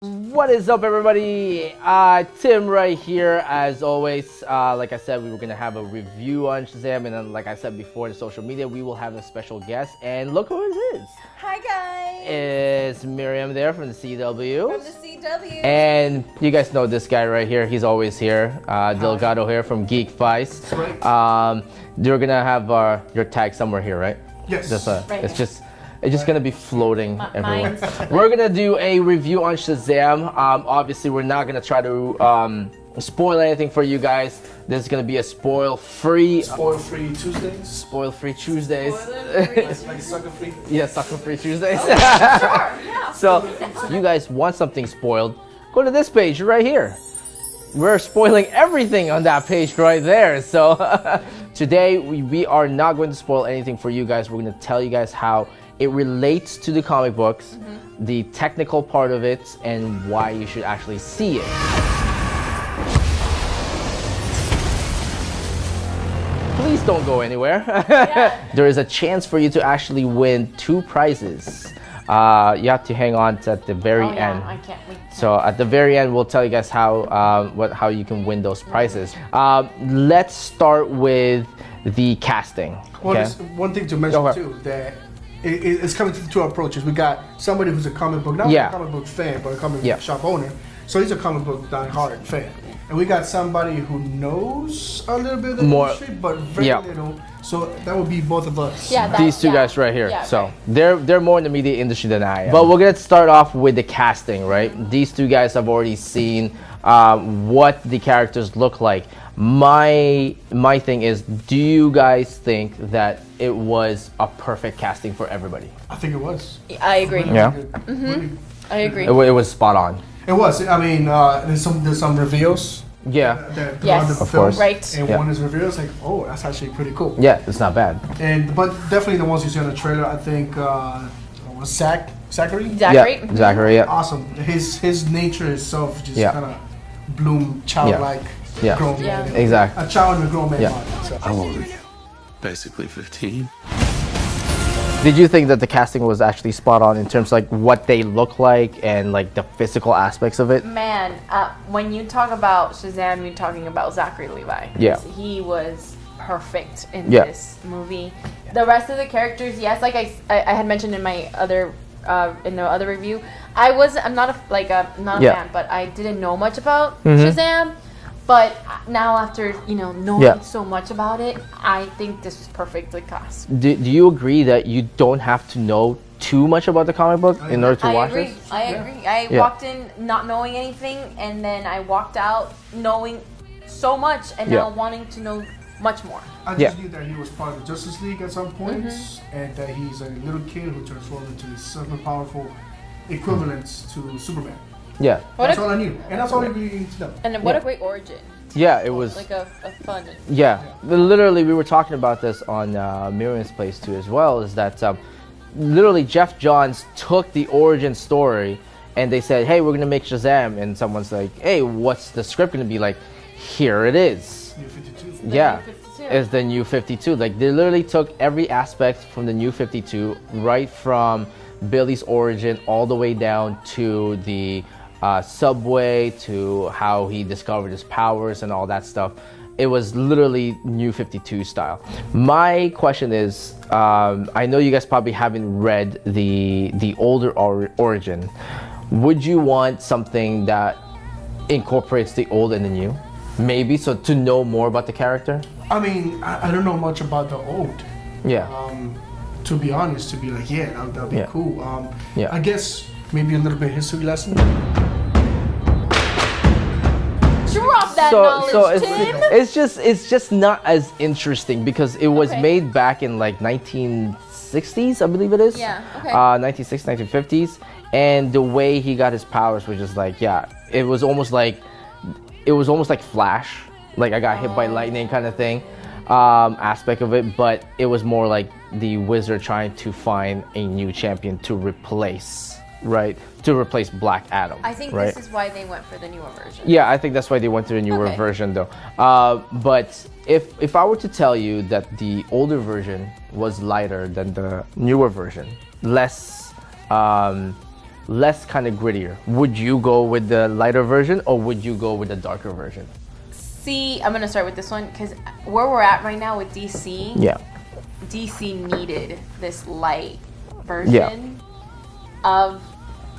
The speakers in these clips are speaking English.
What is up, everybody? Tim right here. As always, like I said, we were gonna have a review on Shazam, and then, like I said before, in social media, we will have a special guest. And look who it is! Hi guys! It's Miriam there from the CW. From the CW. And you guys know this guy right here. He's always here. Delgado here from Geekvised. That's right. You're gonna have your tag somewhere here, right? Yes. Right. It's just gonna be floating everywhere. We're gonna do a review on Shazam. Obviously, we're not gonna try to spoil anything for you guys. This is gonna be a spoil-free Tuesdays. Spoil-free Tuesdays. Like sucker-free. Yeah, sucker-free Tuesdays. Sure, yeah. So, if you guys want something spoiled, go to this page right here. We're spoiling everything on that page right there. So today we are not going to spoil anything for you guys. We're going to tell you guys how it relates to the comic books, the technical part of it, and why you should actually see it. Please don't go anywhere. Yeah. There is a chance for you to actually win 2 prizes. You have to hang on to at the very end. I can't wait. So at the very end, we'll tell you guys how you can win those prizes. Let's start with the casting. Well, Okay? there's one thing to mention too, that it's coming to 2 approaches. We got somebody who's a comic book, not Yeah. a comic book fan, but a comic Yeah. book shop owner. So he's a comic book die-hard fan. And we got somebody who knows a little bit of the More- industry, but very Yeah. little. So that would be both of us. Yeah, These 2 guys right here. Yeah, So okay. they're more in the media industry than I am. But we're gonna start off with the casting, right? These 2 guys have already seen what the characters look like. My thing is, do you guys think that it was a perfect casting for everybody? I think it was. I agree. Yeah. Really, I agree. It was spot on. it was. I mean, there's some reveals. Yeah. That Yes. throughout the Of film, course. Right. And Yeah. one is reveals like, oh, that's actually pretty cool. Yeah, it's not bad. But definitely the ones you see on the trailer, I think was Zachary. Zachary. Yeah, Zachary. Yeah. Awesome. His nature itself just Yeah. kind of bloom childlike Yeah. grown Yeah. man. Exactly. A child in a grown man Yeah. body. So. How old are you? Basically 15. Did you think that the casting was actually spot on in terms of like what they look like and like the physical aspects of it? Man, when you talk about Shazam, you're talking about Zachary Levi. Yeah. He was perfect in Yeah. this movie. The rest of the characters, yes, like I had mentioned in my other in the other review, I'm not a Yeah. fan, but I didn't know much about Mhm. Shazam. But now after knowing Yeah. so much about it, I think this was perfectly cast. Do you agree that you don't have to know too much about the comic book in order to I watch agree. this? I agree. I Yeah. walked in not knowing anything, and then I walked out knowing so much, and Yeah. now wanting to know much more. I just Yeah. knew that he was part of the Justice League at some points, and that he's a little kid who transformed into this super powerful equivalent to Superman. Yeah. That's all I knew, and that's all I really needed to know. And what Yeah. a great origin! Yeah, it was. Like a fun. Yeah, literally, we were talking about this on Miriam's place too, as well. Is that literally Jeff Johns took the origin story, and they said, "Hey, we're gonna make Shazam," and someone's like, "Hey, what's the script gonna be like?" Here it is. New 52. Yeah, New 52. it's the New 52. Like they literally took every aspect from the New 52, right from Billy's origin all the way down to the subway, to how he discovered his powers and all that stuff. It was literally New 52 style. My question is, I know you guys probably haven't read the older origin. Would you want something that incorporates the old and the new? Maybe, so to know more about the character? I mean, I don't know much about the old. Yeah. To be honest, to be like, yeah, that'd be Yeah. cool. Yeah. I guess maybe a little bit history lesson. Drop that knowledge, Tim. it's just not as interesting because it was Okay. made back in like 1960s, I believe it is. Yeah, okay. 1960s, 1950s, and the way he got his powers was just like, yeah, it was almost like Flash, like I got hit by lightning kind of thing, aspect of it, but it was more like the Wizard trying to find a new champion to replace. Right, to replace Black Adam. I think right? this is why they went for the newer version. Yeah, I think that's why they went to the newer Okay. version, though. But if I were to tell you that the older version was lighter than the newer version, less less kind of grittier. Would you go with the lighter version or would you go with the darker version? See, I'm gonna start with this one because where we're at right now with DC, Yeah. DC needed this light version of,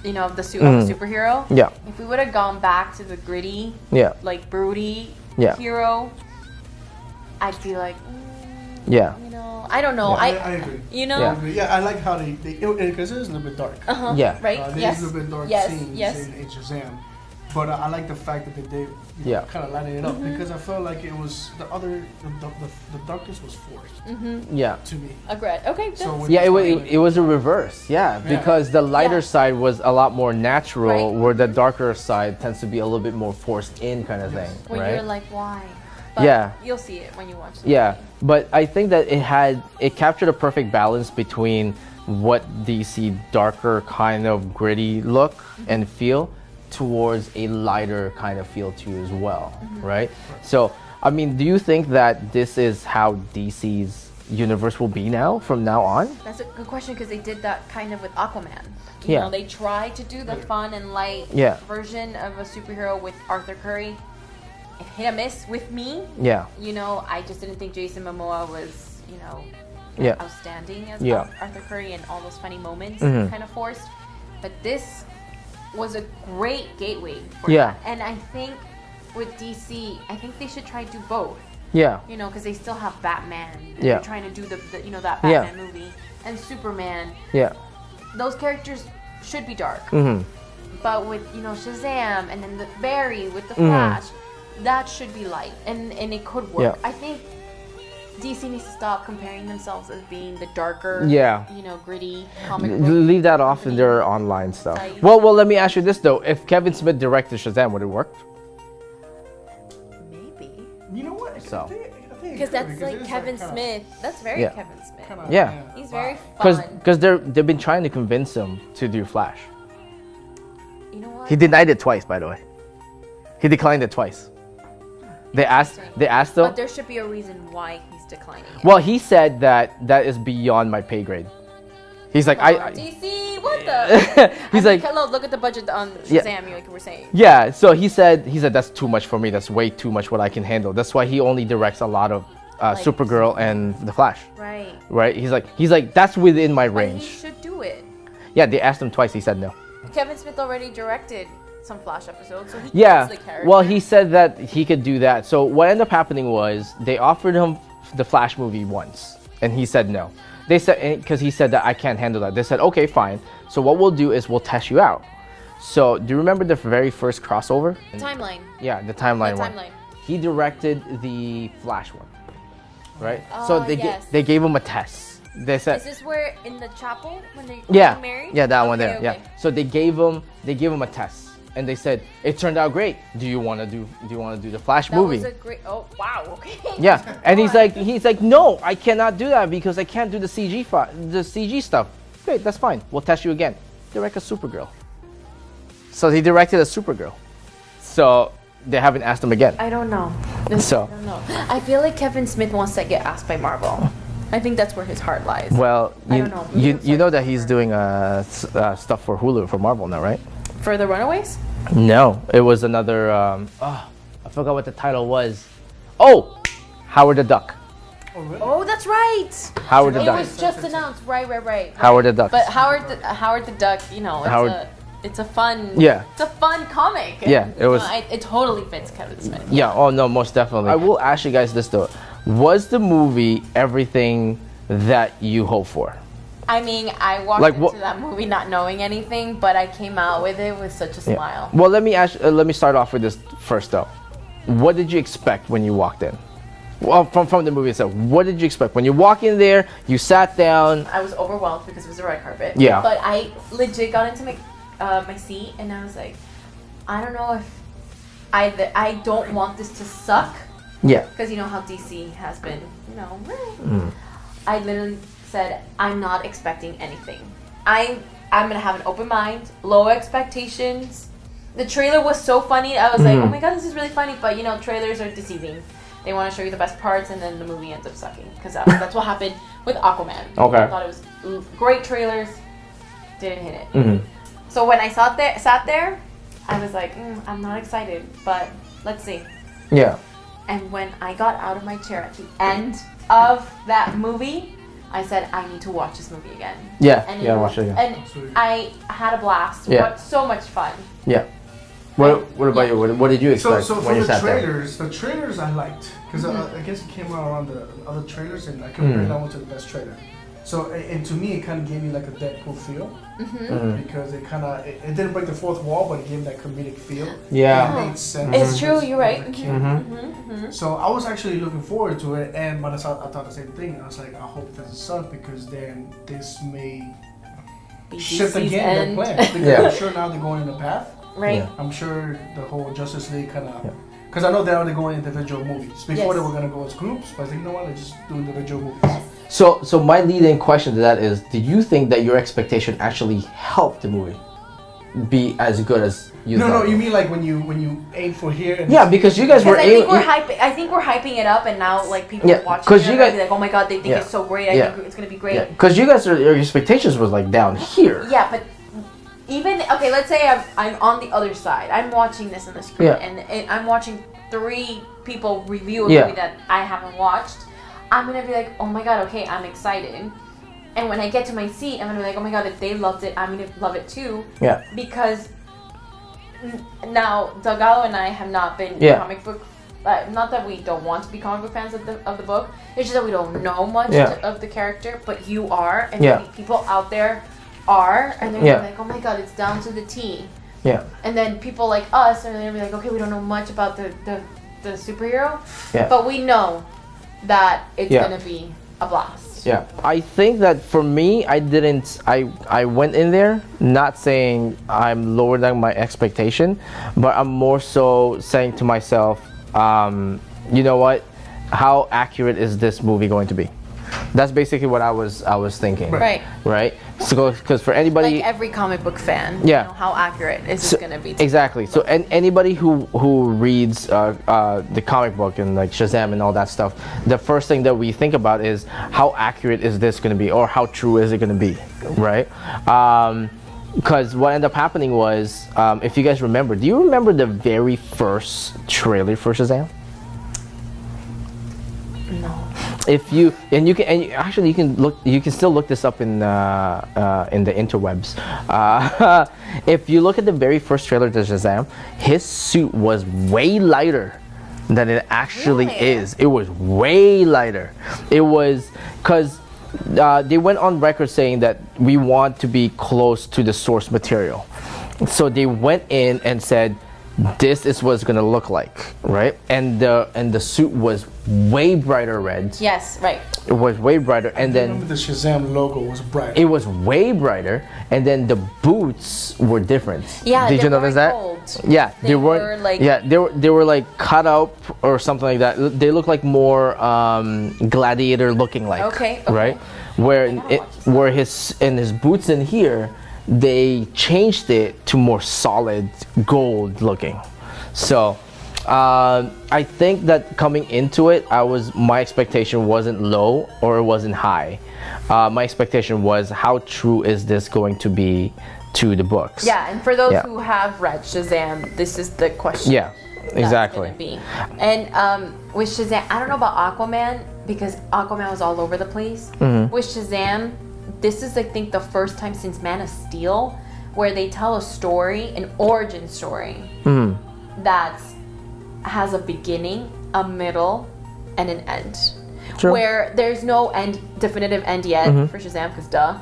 you know, of the suit of the superhero. Yeah. If we would have gone back to the gritty, Yeah. like broody Yeah. hero, I'd be like, Yeah. you know, I don't know. I agree. You know, Yeah. I agree. Yeah, I like how because it is a little bit dark. Yeah. right? There Yes. is a little bit dark Yes. scenes Yes. in Shazam. But I like the fact that they did Yeah. kind of lighten it up because I felt like it was the darkness was forced Yeah. to me. Agreed. Okay. So with Yeah, this one, it was a reverse. Yeah, because the lighter Yeah. side was a lot more natural, Right. where the darker side tends to be a little bit more forced in kind of thing, when right? you're like, why? But Yeah. You'll see it when you watch the Yeah, movie. but I think that it captured a perfect balance between what DC darker kind of gritty look and feel towards a lighter kind of feel too as well, right? So, I mean, do you think that this is how DC's universe will be now from now on? That's a good question because they did that kind of with Aquaman. You Yeah. know, they tried to do the fun and light Yeah. version of a superhero with Arthur Curry. It hit a miss with me. Yeah, You know, I just didn't think Jason Momoa was, you know, yeah, outstanding as Yeah. Arthur Curry and all those funny moments Mhm. kind of forced. But this was a great gateway for Yeah. that. And I think with DC, I think they should try to do both. yeah, You know, because they still have Batman. And Yeah. They're trying to do the you know, that Yeah. Batman movie. And Superman. yeah. Those characters should be dark. Mm-hmm. But with, you know, Shazam and then the Barry with the Mhm. Flash, that should be light. And it could work. Yeah. I think DC needs to stop comparing themselves as being the darker, Yeah. you know, gritty comic book. Leave that off in their online stuff. Site. Well, let me ask you this though: if Kevin Smith directed Shazam, would it work? Maybe. You know what? So. I think it Because could, that's because like it is Kevin kinda- Smith. That's very Yeah. Kevin Smith. kinda, Yeah. He's very Because fun. they've been trying to convince him to do Flash. You know what? He denied it twice, by the way. He declined it twice. They asked him. But there should be a reason why he's declining it. Well, he said that is beyond my pay grade. He's like, DC, what the? He's I mean, like, look at the budget on Yeah. Shazam, like you were saying. yeah. So he said that's too much for me. That's way too much what I can handle. That's why he only directs a lot of Supergirl and the Flash. Right. Right? He's like that's within my But he range. should do it. Yeah, they asked him twice. He said no. Kevin Smith already directed some Flash episodes, so he Yeah. gets the character. Well, he said that he could do that. So what ended up happening was they offered him the Flash movie once, and he said no. They said because he said that I can't handle that. They said okay, fine. So what we'll do is we'll test you out. So do you remember the very first crossover? Timeline. Yeah, the timeline The one. timeline. He directed the Flash one, right? So yes. they gave him a test. They said Is this where in the chapel when they yeah, get married? yeah, that one Okay, there. okay. Yeah. So they gave him a test, and they said it turned out great. Do you want to do the Flash That movie? was a great. Oh wow. Okay. Yeah, and he's Why? like, no, I cannot do that because I can't do the CG stuff. Great, that's fine. We'll test you again. Direct a Supergirl. So he directed a Supergirl. So they haven't asked him again. I don't know. So I don't know. I feel like Kevin Smith wants to get asked by Marvel. I think that's where his heart lies. well, I you don't know. you know that he's doing stuff for Hulu for Marvel now, right? For the Runaways? No, it was another. I forgot what the title was. Oh, Howard the Duck. Oh, really? Oh, that's right. Howard the It Duck. was just announced. Right. Howard the Duck. But Howard the Duck, you know, it's a fun. Yeah. It's a fun comic. Yeah, it was- It totally fits Kevin Smith. Yeah. Oh no, most definitely. I will ask you guys this though: was the movie everything that you hoped for? I mean, I walked Like, into what- that movie not knowing anything, but I came out with it with such a smile. Well, let me start off with this first though. What did you expect when you walked in? Well, from the movie itself, what did you expect when you walk in there? You sat down. I was overwhelmed because it was the red carpet. Yeah. But I legit got into my seat and I was like, I don't know if I don't want this to suck Yeah. because you know how DC has been, you know. I literally said I'm not expecting anything. I'm gonna have an open mind, low expectations. The trailer was so funny. I was like, oh my god, this is really funny. But you know, trailers are deceiving. They want to show you the best parts, and then the movie ends up sucking. Because that's what happened with Aquaman. Okay. I thought it was great trailers, didn't hit it. So when I sat there, I was like, I'm not excited, but let's see. Yeah. And when I got out of my chair at the end of that movie, I said, I need to watch this movie again. Yeah. And Yeah. Watch it again. And I had a blast. Yeah. But so much fun. Yeah. What about you? What did you expect So when for you the sat there? trailers I liked because I guess it came out around the other trailers and I compared that one to the best trailer. So and to me it kind of gave me like a Deadpool feel because it kind of it didn't break the fourth wall, but it gave that comedic feel. Yeah. And it made sense. It's true. You're right. So I was actually looking forward to it, and but I thought the same thing. I was like, I hope it doesn't suck because then this may shift again their plan. Because I'm sure now they're going in a path. Right. Yeah. I'm sure the whole Justice League kind of, because I know they're only going individual movies. Before they were gonna go as groups, but I think you know what, let's just do individual movies. So my lead-in question to that is: did you think that your expectation actually helped the movie be as good as you thought? No, you mean like when you aim for here? And Yeah, because you guys were Because I think we're hyping it up, and now like people Yeah, watching 'cause it you are gonna guys- be like, oh my god, they think Yeah. it's so great. I Yeah. think it's gonna be great. Yeah, because you guys your expectations was like down here. Yeah, but even okay, let's say I'm on the other side. I'm watching this on the screen, and I'm watching 3 people review a movie that I haven't watched. I'm gonna be like, oh my god, okay, I'm excited. And when I get to my seat, I'm gonna be like, oh my god, if they loved it, I'm gonna love it too. Yeah. Because now Delgado and I have not been comic book. Not that we don't want to be comic book fans of the book. It's just that we don't know much of the character. But you are, and many people out there are, and they're gonna be like, oh my god, it's down to the T. Yeah. And then people like us are gonna be like, okay, we don't know much about the superhero, but we know that it's gonna be a blast. Yeah, I think that for me, I went in there not saying I'm lower than my expectation, but I'm more so saying to myself, you know what, how accurate is this movie going to be? That's basically what I was thinking. Right. So, because for anybody, like every comic book fan, Yeah. you know, how accurate is this gonna be? Exactly. So, anybody who reads the comic book and like Shazam and all that stuff, the first thing that we think about is how accurate is this going to be, or how true is it going to be, right? Because what ended up happening was, if you guys remember, do you remember the very first trailer for Shazam? No. If you actually you can still look this up in the interwebs. If you look at the very first trailer to Shazam, his suit was way lighter than it actually is. It was way lighter. It was because they went on record saying that we want to be close to the source material. So they went in and said, this is what it's gonna look like, right? And the suit was way brighter red. Yes, right. It was way brighter, and I then remember the Shazam logo was bright. it was way brighter, and then the boots were different. Yeah, did you notice that? Gold. Yeah, They were like they were like cut out or something like that. They look like more gladiator looking like. Okay. Right, where his boots in here, they changed it to more solid gold looking. So I think that coming into it, my expectation wasn't low or it wasn't high. My expectation was, how true is this going to be to the books? Yeah, and for those who have read Shazam, this is the question. Yeah, exactly. That's gonna be. And with Shazam, I don't know about Aquaman because Aquaman was all over the place. With Shazam, this is, I think, the first time since Man of Steel where they tell a story, an origin story, that has a beginning, a middle, and an end. True. Where there's no definitive end yet for Shazam, because duh.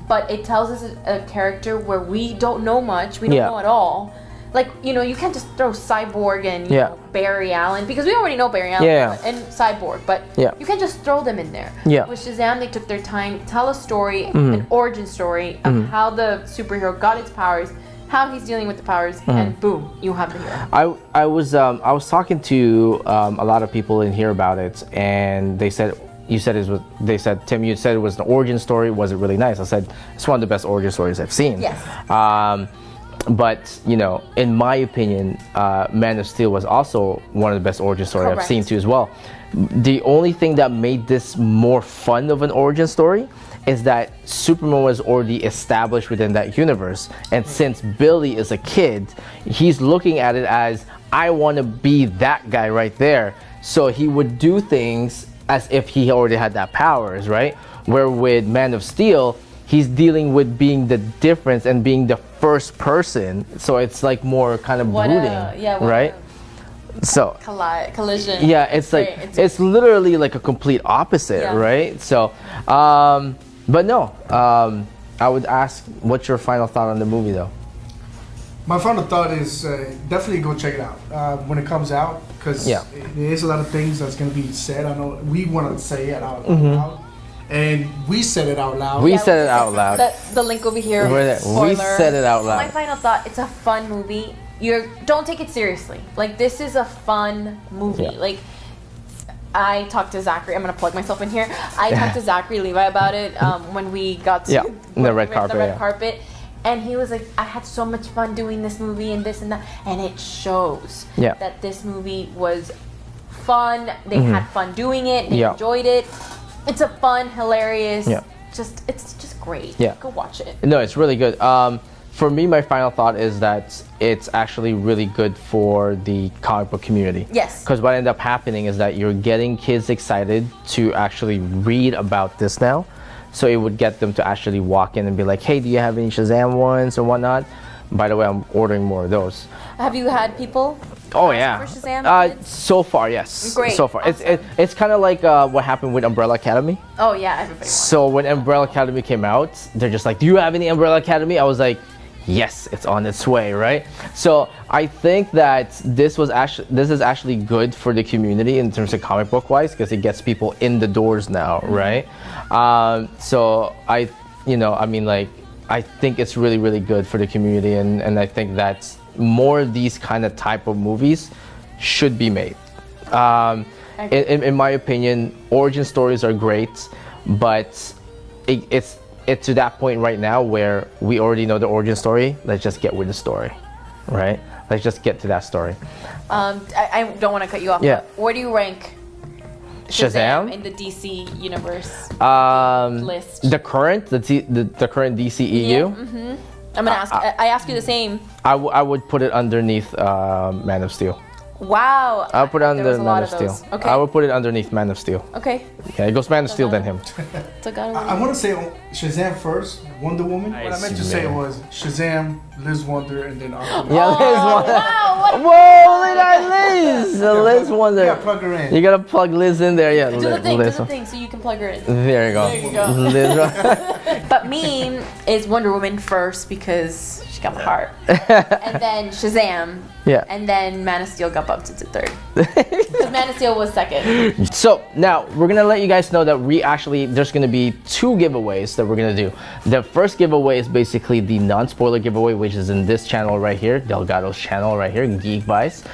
But it tells us a character where we don't know much, we don't know at all. Like, you know, you can't just throw Cyborg and you know, Barry Allen, because we already know Barry Allen and Cyborg, but you can't just throw them in there. With Shazam, they took their time, tell a story, an origin story of how the superhero got its powers, how he's dealing with the powers, and boom, you have the hero. I was talking to a lot of people in here about it, and they said, Tim, you said it was an origin story. Was it really nice? I said, it's one of the best origin stories I've seen. Yes. But, you know, in my opinion, Man of Steel was also one of the best origin stories I've seen too as well. The only thing that made this more fun of an origin story is that Superman was already established within that universe. And since Billy is a kid, he's looking at it as, I want to be that guy right there. So he would do things as if he already had that powers, right? Where with Man of Steel, he's dealing with being the difference and being the first person. So it's like more kind of brooding, right? So collision. Yeah, it's like it's literally like a complete opposite, right? So, but no, I would ask, what's your final thought on the movie, though? My final thought is definitely go check it out when it comes out, because there is a lot of things that's going to be said. I know we want to say it out loud, and we said it out loud. We said it out loud. The link over here. We said it out loud. My final thought: it's a fun movie. Don't take it seriously. Like, this is a fun movie. Like, I talked to Zachary. I'm gonna plug myself in here. I talked to Zachary Levi about it when we got to the red carpet. And he was like, I had so much fun doing this movie and this and that. And it shows that this movie was fun. They had fun doing it. They enjoyed it. It's a fun, hilarious, it's just great. Yeah. Go watch it. No, it's really good. For me, my final thought is that it's actually really good for the comic book community. Yes. Because what ended up happening is that you're getting kids excited to actually read about this now. So it would get them to actually walk in and be like, hey, do you have any Shazam ones or whatnot? By the way, I'm ordering more of those. Have you had people for Shazam? So far, yes. Great. So far. Awesome. It's kind of like what happened with Umbrella Academy. Oh, yeah, everybody wants. So when Umbrella Academy came out, they're just like, do you have any Umbrella Academy? I was like, yes, it's on its way, right? So I think that this is actually good for the community in terms of comic book wise, because it gets people in the doors now, right? So I think it's really, really good for the community, and I think that more of these kind of type of movies should be made. In my opinion, origin stories are great, but it's to that point right now where we already know the origin story. Let's just get with the story, right? Let's just get to that story. I don't want to cut you off. But where do you rank Shazam in the DC universe list? The current DCEU. I'm gonna ask. I ask you the same. I would put it underneath Man of Steel. Wow. I'll put it under Man of Steel. Okay. I would put it underneath Man of Steel. Okay. Yeah, it goes Man of Steel, then him. I want to say Shazam first, Wonder Woman. What I meant to say was Shazam, Liz Wonder, and then Aquaman. Yeah, Liz Wonder. Wow, whoa, look at Liz! Liz Wonder. Yeah, plug her in. You gotta plug Liz in there, yeah. Do the thing so you can plug her in. There you go. There you go. Liz. But me is Wonder Woman first because she got my heart. And then Shazam. Yeah. And then Man of Steel got bumped into third. Because Man of Steel was second. So now we're gonna let you guys know that there's gonna be 2 giveaways that we're gonna do. The first giveaway is basically the non-spoiler giveaway, which is in this channel right here, Delgado's channel right here, Geekvised.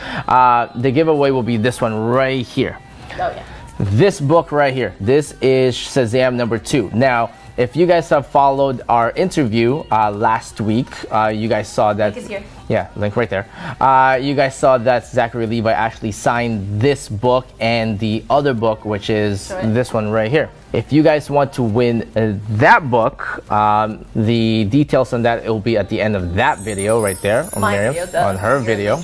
The giveaway will be this one right here. Oh yeah. This book right here. This is Shazam number 2. Now, if you guys have followed our interview last week, you guys saw that. Link is here. Yeah, link right there. You guys saw that Zachary Levi actually signed this book and the other book, which is this one right here. If you guys want to win that book, the details on that, it will be at the end of that video right there on her video.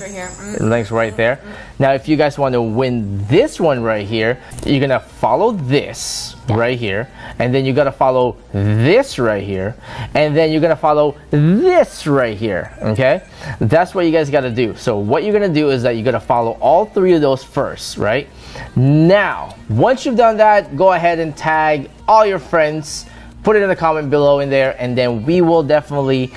Links right there. Now, if you guys want to win this one right here, you're gonna follow this right here, and then you gotta follow this right here, and then you're gonna follow this right here. Okay, that's what you guys gotta do. So what you're gonna do is that you're gonna follow all 3 of those first, right? Now, once you've done that, go ahead and tag all your friends, put it in the comment below in there, and then we will definitely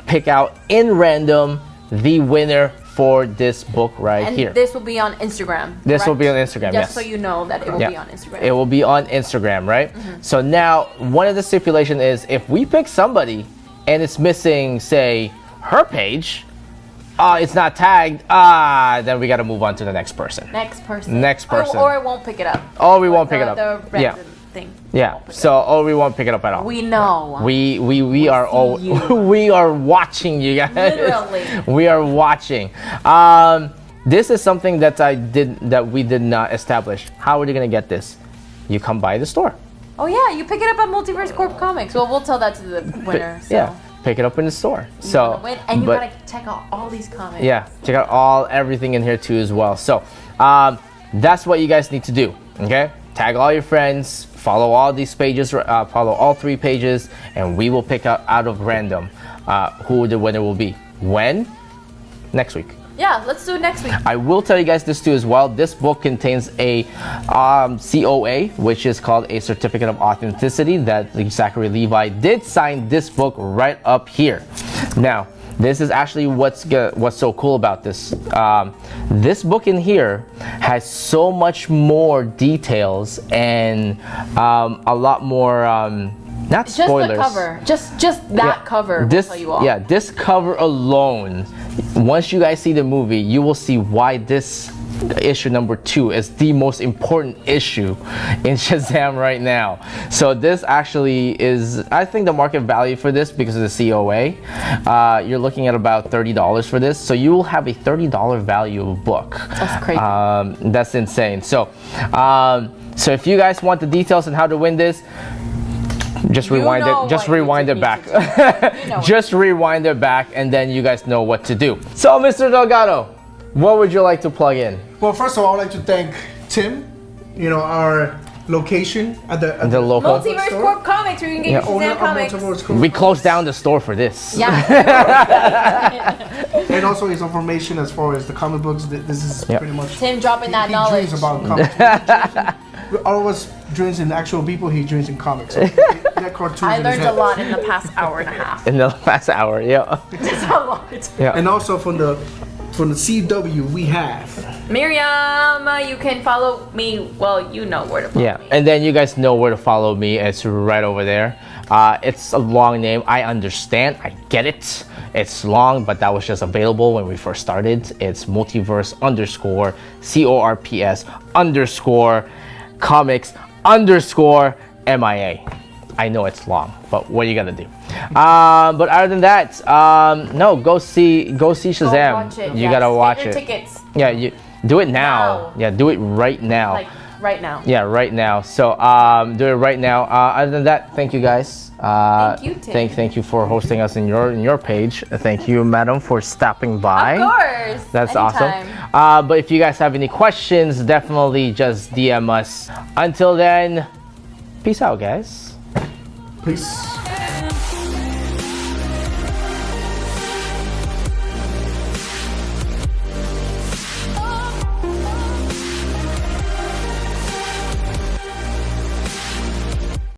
pick out in random the winner for this book here. And this will be on Instagram. This will be on Instagram, Just so you know that it will be on Instagram. It will be on Instagram, right? So now, one of the stipulations is if we pick somebody and it's missing, say, her page, it's not tagged, then we got to move on to the next person. Next person. Or it won't pick it up. Or we won't pick it up. The random thing. Yeah. So, we won't pick it up at all. We know. We are all we are watching you guys. Literally. We are watching. This is something that we did not establish. How are you gonna get this? You come by the store. Oh yeah, you pick it up at Multiverse Corp Comics. Well, we'll tell that to the winner. So. Yeah, pick it up in the store. So, Win, and you but- gotta check out all these comics. Yeah, check out everything in here too as well. So that's what you guys need to do. Okay, tag all your friends, follow all these pages, follow all 3 pages, and we will pick out of random who the winner will be. When? Next week. Yeah, let's do it next week. I will tell you guys this too as well. This book contains a COA, which is called a Certificate of Authenticity, that Zachary Levi did sign this book right up here. Now, this is actually what's so cool about this. This book in here has so much more details and a lot more. Not Just spoilers. the cover. Just that cover will tell you all. Yeah, this cover alone, once you guys see the movie, you will see why this issue number 2 is the most important issue in Shazam right now. So this actually is, I think the market value for this, because of the COA, you're looking at about $30 for this. So you will have a $30 value of a book. That's crazy. That's insane. So, so if you guys want the details on how to win this, just rewind it. Just rewind it back. Just rewind it back, and then you guys know what to do. So, Mr. Delgado, what would you like to plug in? Well, first of all, I'd like to thank Tim, our location at the local Multiverse Corp Comics, where you can get your owner Shazam of comics. Multiverse Corp. We closed down the store for this. Yeah. And also his information as far as the comic books. This is pretty much Tim dropping that he knowledge. dreams about comics. All of us dreams in actual people. He dreams in comics. So that cartoon. I learned a lot in the past hour and a half. In the last hour, yeah. It's a lot. Yeah. And also from the CW we have Miriam, you can follow me. Well, you know where to follow me. And then you guys know where to follow me. It's right over there. It's a long name. I understand. I get it. It's long, but that was just available when we first started. It's Multiverse _CORPS _ comics _ MIA. I know it's long, but what are you gonna do? But other than that, no, go see Shazam. Watch it, You yes. gotta watch Get your it. tickets. Yeah, you do it now. Now. Yeah, do it right now. Like right now. Yeah, right now. So do it right now. Other than that, thank you guys. Thank you, Tim. Thank you for hosting us in your page. Thank you, madam, for stopping by. Of course. That's Anytime. awesome. But if you guys have any questions, definitely just DM us. Until then, peace out, guys. peace.